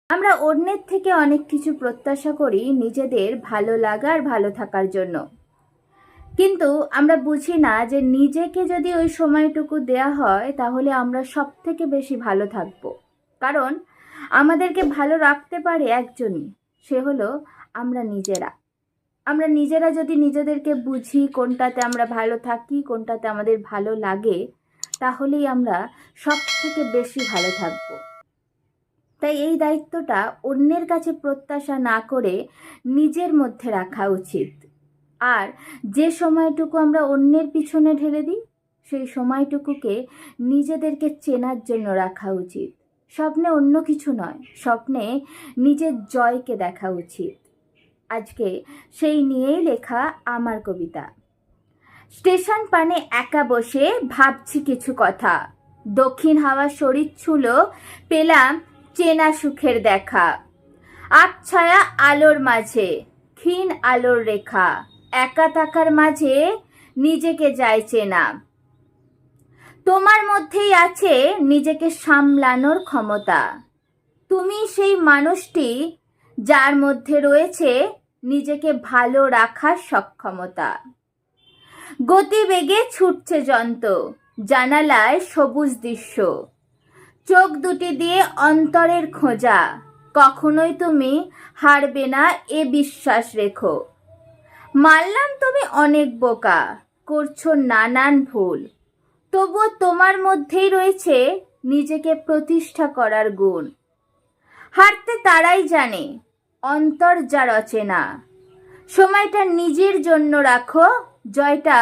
আমরা অন্যের থেকে অনেক কিছু প্রত্যাশা করি নিজেদের ভালো লাগা আর ভালো থাকার জন্য, কিন্তু আমরা বুঝি না যে নিজেকে যদি ওই সময়টুকু দেয়া হয় তাহলে আমরা সব থেকে বেশি ভালো থাকব। কারণ আমাদেরকে ভালো রাখতে পারে একজনই, সে হলো আমরা নিজেরা। আমরা নিজেরা যদি নিজেদেরকে বুঝি কোনটাতে আমরা ভালো থাকি, কোনটাতে আমাদের ভালো লাগে, তাহলেই আমরা সব থেকে বেশি ভালো থাকব। তাই এই দায়িত্বটা অন্যের কাছে প্রত্যাশা না করে নিজের মধ্যে রাখা উচিত। আর যে সময়টুকু আমরা অন্যের পিছনে ঢেলে দিই, সেই সময়টুকুকে নিজেদেরকে চেনার জন্য রাখা উচিত। স্বপ্নে অন্য কিছু নয়, স্বপ্নে নিজের জয়কে দেখা উচিত। আজকে সেই নিয়েই লেখা আমার কবিতা। স্টেশন পানে একা বসে ভাবছি কিছু কথা, দক্ষিণ হাওয়া শরীর ছুলো, পেলাম চেনা সুখের দেখা। আবছায়া আলোর মাঝে ক্ষীণ আলোর রেখা, একা থাকার মাঝে নিজেকে যায় চেনা। তোমার মধ্যেই আছে নিজেকে সামলানোর ক্ষমতা। তুমি সেই মানুষটি যার মধ্যে রয়েছে নিজেকে ভালো রাখার সক্ষমতা। গতিবেগে ছুটছে যন্ত্র, জানালায় সবুজ দৃশ্য, চোখ দুটি দিয়ে অন্তরের খোঁজা। কখনোই তুমি হারবে না এ বিশ্বাস রেখো। মানলাম তুমি অনেক বোকা, করছো নানান ভুল, তবুও তোমার মধ্যেই রয়েছে নিজেকে প্রতিষ্ঠা করার গুণ। হারতে তারাই জানে, অন্তর যার অচেনা। সময়টা নিজের জন্য রাখো, জয়টা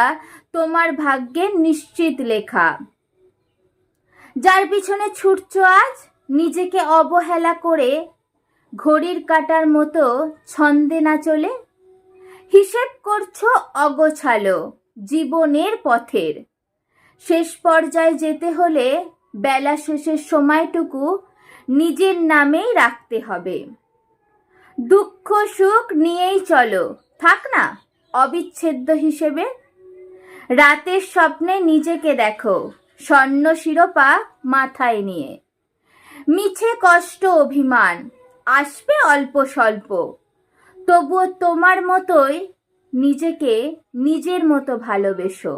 তোমার ভাগ্যে নিশ্চিত লেখা। যার পিছনে ছুটছো আজ, নিজেকে অবহেলা করে, ঘড়ির কাঁটার মতো ছন্দে না চলে। হিসেব করছো অগোছালো জীবনের পথের, শেষ পর্যায়ে যেতে হলে বেলা শেষের সময়টুকু নিজের নামেই রাখতে হবে। দুঃখ সুখ নিয়েই চলো, থাক না অবিচ্ছেদ্য হিসেবে। রাতের স্বপ্নে নিজেকে দেখো, স্বর্ণ শিরোপা মাথায় নিয়ে। মিছে কষ্ট অভিমান আসবে অল্প স্বল্প, তবুও তোমার মতোই নিজেকে নিজের মতো ভালোবেসো।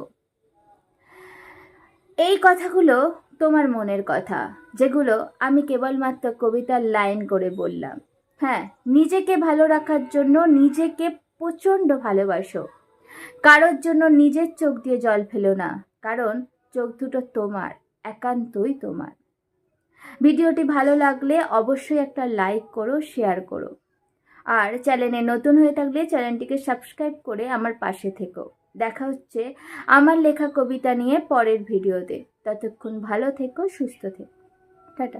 এই কথাগুলো তোমার মনের কথা, যেগুলো আমি কেবলমাত্র কবিতার লাইন করে বললাম। হ্যাঁ, নিজেকে ভালো রাখার জন্য নিজেকে প্রচণ্ড ভালোবাসো। কারোর জন্য নিজের চোখ দিয়ে জল ফেলো না, কারণ চোখ দুটো তোমার, একান্তই তোমার। ভিডিওটি ভালো লাগলে অবশ্যই একটা লাইক করো, শেয়ার করো। আর চ্যানেলে নতুন হয়ে থাকলে চ্যানেলটিকে সাবস্ক্রাইব করে আমার পাশে থেকো। দেখা হচ্ছে আমার লেখা কবিতা নিয়ে পরের ভিডিওতে। ততক্ষণ ভালো থেকো, সুস্থ থেকো। টাটা।